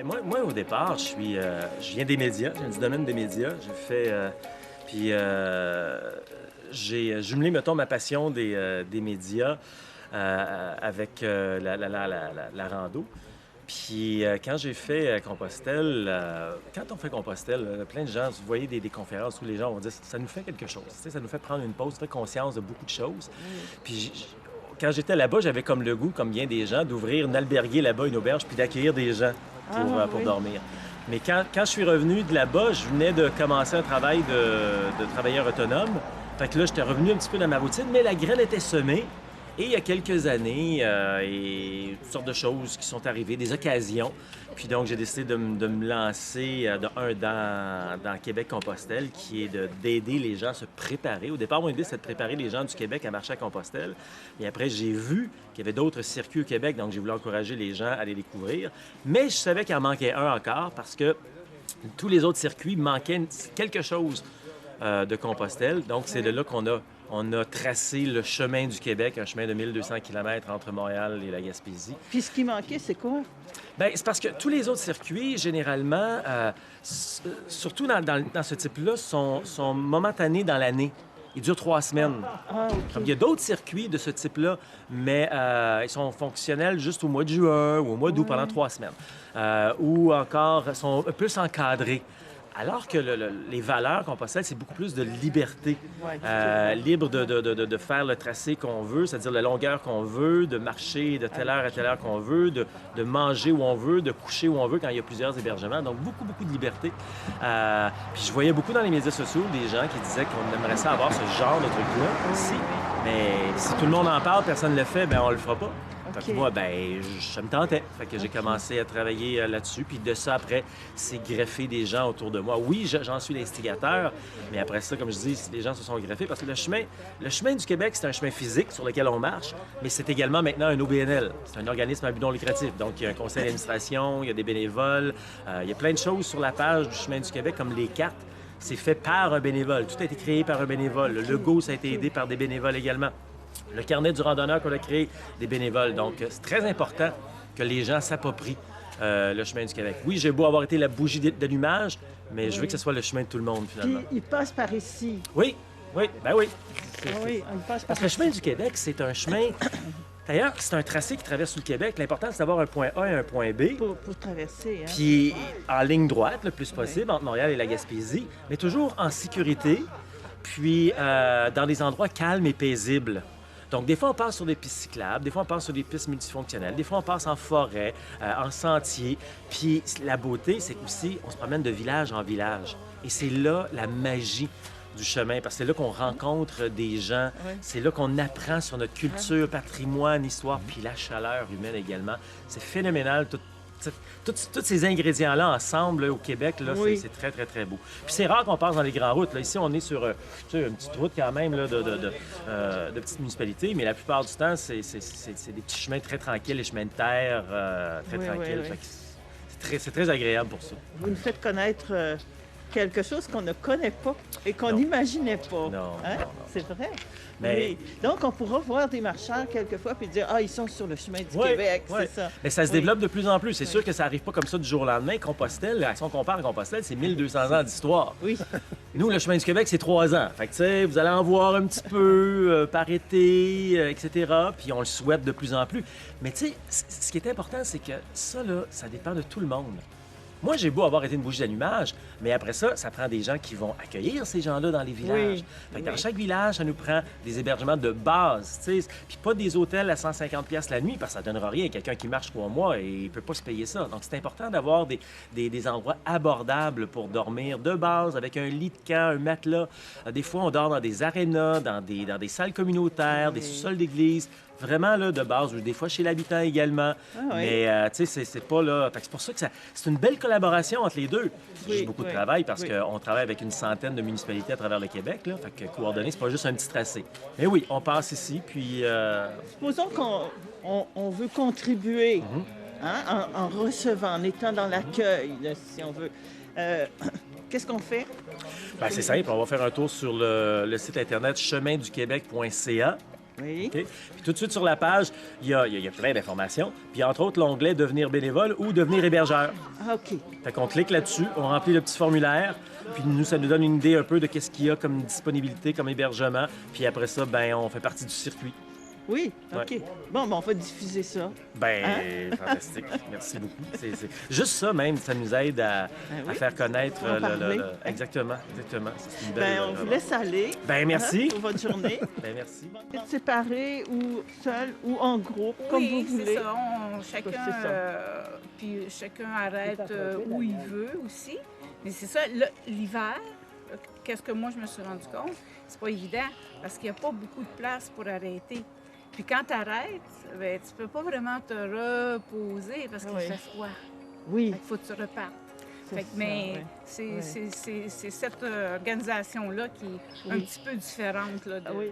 Moi, au départ, je viens des médias, je viens du domaine des médias. J'ai fait, puis j'ai jumelé, mettons, ma passion des médias avec la rando. Puis quand j'ai fait Compostelle, quand on fait Compostelle, plein de gens, vous voyez des conférences où les gens vont dire ça nous fait quelque chose, tu sais, ça nous fait prendre une pause, faire conscience de beaucoup de choses. Puis quand j'étais là-bas, j'avais comme le goût, comme bien des gens, d'ouvrir une alberguer là-bas, une auberge, puis d'accueillir des gens pour Oui. dormir. Mais quand je suis revenu de là-bas, je venais de commencer un travail de travailleur autonome. Fait que là, j'étais revenu un petit peu dans ma routine, mais la graine était semée. Et il y a quelques années, et toutes sortes de choses qui sont arrivées, des occasions. Puis donc, j'ai décidé de me lancer dans Québec-Compostelle, qui est d'aider les gens à se préparer. Au départ, mon idée, c'était de préparer les gens du Québec à marcher à Compostelle. Et après, j'ai vu qu'il y avait d'autres circuits au Québec, donc j'ai voulu encourager les gens à les découvrir. Mais je savais qu'il en manquait un encore parce que tous les autres circuits manquaient quelque chose de Compostelle. Donc, c'est de là on a tracé le chemin du Québec, un chemin de 1200 kilomètres entre Montréal et la Gaspésie. Puis ce qui manquait, c'est quoi? Bien, c'est parce que tous les autres circuits, généralement, surtout dans ce type-là, sont momentanés dans l'année. Ils durent 3 semaines. Ah, Comme OK. il y a d'autres circuits de ce type-là, mais ils sont fonctionnels juste au mois de juin ou au mois d'août pendant Ouais. 3 semaines. Ou encore sont plus encadrés. Alors que les valeurs qu'on possède, c'est beaucoup plus de liberté. Ouais, Libre de faire le tracé qu'on veut, c'est-à-dire la longueur qu'on veut, de marcher de telle heure à telle heure qu'on veut, de manger où on veut, de coucher où on veut quand il y a plusieurs hébergements. Donc, beaucoup, beaucoup de liberté. Puis je voyais beaucoup dans les médias sociaux des gens qui disaient qu'on aimerait ça avoir ce genre de truc-là ici. Mais si tout le monde en parle, personne ne le fait, ben on le fera pas. Fait que OK. moi, ça me tentait. Fait que j'ai OK. commencé à travailler là-dessus. Puis de ça, après, c'est greffé des gens autour de moi. Oui, j'en suis l'instigateur, mais après ça, comme je dis, les gens se sont greffés parce que le chemin du Québec, c'est un chemin physique sur lequel on marche, mais c'est également maintenant un OBNL. C'est un organisme à but non lucratif. Donc, il y a un conseil d'administration, il y a des bénévoles, il y a plein de choses sur la page du chemin du Québec, comme les cartes. C'est fait par un bénévole. Tout a été créé par un bénévole. Le logo, ça a été aidé par des bénévoles également. Le carnet du randonneur qu'on a créé, des bénévoles. Donc, c'est très important que les gens s'approprient le chemin du Québec. Oui, j'ai beau avoir été la bougie d'allumage, mais je veux que ce soit le chemin de tout le monde, Puis finalement. il passe par ici. Oui, oui, ben oui. Ah oui, il passe par Parce que le ici. chemin du Québec, c'est un chemin... D'ailleurs, c'est un tracé qui traverse tout le Québec. L'important, c'est d'avoir un point A et un point B. Pour traverser, hein? Puis en ligne droite, le plus possible, entre Montréal et la Gaspésie, mais toujours en sécurité, puis dans des endroits calmes et paisibles. Donc, des fois, on passe sur des pistes cyclables, des fois, on passe sur des pistes multifonctionnelles, des fois, on passe en forêt, en sentier. Puis la beauté, c'est qu'aussi, on se promène de village en village. Et c'est là la magie du chemin, parce que c'est là qu'on rencontre des gens, Ouais. c'est là qu'on apprend sur notre culture, patrimoine, histoire, puis la chaleur humaine également. C'est phénoménal, tous ces ingrédients-là ensemble là, au Québec, là, Oui. c'est très, très, très beau. Puis c'est rare qu'on passe dans les grandes routes. Là. Ici, on est sur tu sais, une petite route quand même là, de petites municipalités, mais la plupart du temps, c'est des petits chemins très tranquilles, les chemins de terre très Oui, tranquilles. oui, oui. Fait que c'est très agréable pour ça. Vous nous faites connaître quelque chose qu'on ne connaît pas et qu'on Non. n'imaginait pas. Non, Hein? non, non. C'est vrai. Mais- Oui. Donc, on pourra voir des marcheurs quelquefois puis dire ils sont sur le chemin du Ouais, Québec, ouais. c'est ça. Mais ça se Oui. développe de plus en plus. C'est sûr que ça n'arrive pas comme ça du jour au lendemain. Compostelle, si on compare à Compostelle, c'est 1200 ans d'histoire. Oui. Nous, le chemin du Québec, c'est 3 ans. Fait que, tu sais, vous allez en voir un petit peu par été, etc. Puis on le souhaite de plus en plus. Mais tu sais, ce qui est important, c'est que ça, là, ça dépend de tout le monde. Moi, j'ai beau avoir été une bougie d'allumage, mais après ça, ça prend des gens qui vont accueillir ces gens-là dans les villages. Oui, Fait que dans oui. chaque village, ça nous prend des hébergements de base, tu sais. Puis pas des hôtels à 150 pièces la nuit, parce que ça donnera rien. Quelqu'un qui marche 3 mois et il peut pas se payer ça. Donc, c'est important d'avoir des endroits abordables pour dormir de base, avec un lit de camp, un matelas. Des fois, on dort dans des arénas, dans des salles communautaires, des Oui. sous-sols d'église. Vraiment, là, de base, ou des fois chez l'habitant également. Ah oui. Mais, tu sais, c'est pas là... Fait que c'est pour ça que c'est une belle collaboration entre les deux. C'est Oui, juste beaucoup de oui, travail parce oui. qu'on travaille avec une centaine de municipalités à travers le Québec, là. Fait que coordonner, c'est pas juste un petit tracé. Mais oui, on passe ici, puis... Supposons qu'on veut contribuer Mhm. hein, en recevant, en étant dans l'accueil, là, si on veut. Qu'est-ce qu'on fait? Ben, c'est simple, on va faire un tour sur le site internet cheminduquebec.ca. Oui. OK? Puis tout de suite sur la page, il y a plein d'informations. Puis entre autres, l'onglet Devenir bénévole ou Devenir hébergeur. Ah, OK. Fait qu'on clique là-dessus, on remplit le petit formulaire, puis nous, ça nous donne une idée un peu de qu'est-ce qu'il y a comme disponibilité, comme hébergement. Puis après ça, ben on fait partie du circuit. Oui, OK. Ouais. Bon, ben, on va diffuser ça. Ben, fantastique. Merci beaucoup. Juste ça même, ça nous aide à oui. faire connaître En parler. Exactement, exactement. C'est une Ben, on vous laisse aller. Ben, merci. Pour votre journée. Ben, merci. Séparés ou seuls ou en groupe, comme vous Oui, voulez. c'est ça. Chacun, C'est ça. puis chacun arrête où il veut aussi. Mais c'est ça, l'hiver, qu'est-ce que moi je me suis rendu compte? C'est pas évident parce qu'il n'y a pas beaucoup de place pour arrêter. Puis quand tu arrêtes, ben, tu peux pas vraiment te reposer parce qu'il Oui. fait froid. Oui. Fait qu'il faut que tu repartes. C'est Fait que, ça, mais ouais. c'est cette organisation-là qui est un Oui. petit peu différente là, de, Ah oui.